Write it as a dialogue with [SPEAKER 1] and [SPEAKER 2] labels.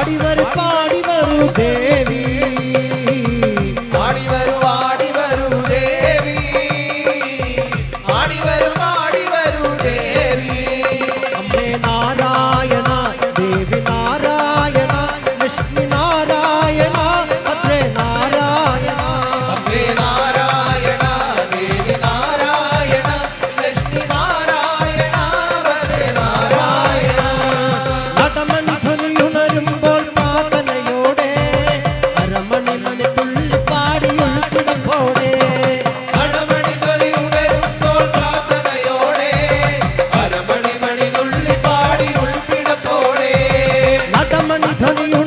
[SPEAKER 1] പാടി വരൂ ദേവി
[SPEAKER 2] പാടി വരൂ ദേവി പാടി വരൂ ദേവി
[SPEAKER 1] അമ്മേ നാരായണ ദേവി നാരായണ ലക്ഷ്മി നാരായണ ഭദ്രേ നാരായണ
[SPEAKER 2] അമ്മേ നാരായണ ദേവി നാരായണ ലക്ഷ്മി നാരായണ ഭദ്രേ നാരായണ
[SPEAKER 1] നടമണി ധ്വനിയുണരുമ്പോൾ പ്രാർത്ഥനയോടെ അരമണി മണി തുള്ളി പാടി ഉൾക്കിടപ്പോടെ
[SPEAKER 2] അരമണി ധ്വനി ഉണരുമ്പോൾ പ്രാർത്ഥനയോടെ അരമണി മണി തുള്ളി പാടി ഉൾക്കിടപ്പോടെ
[SPEAKER 1] നടമണി ധ്വനിയുണരുമ്പോൾ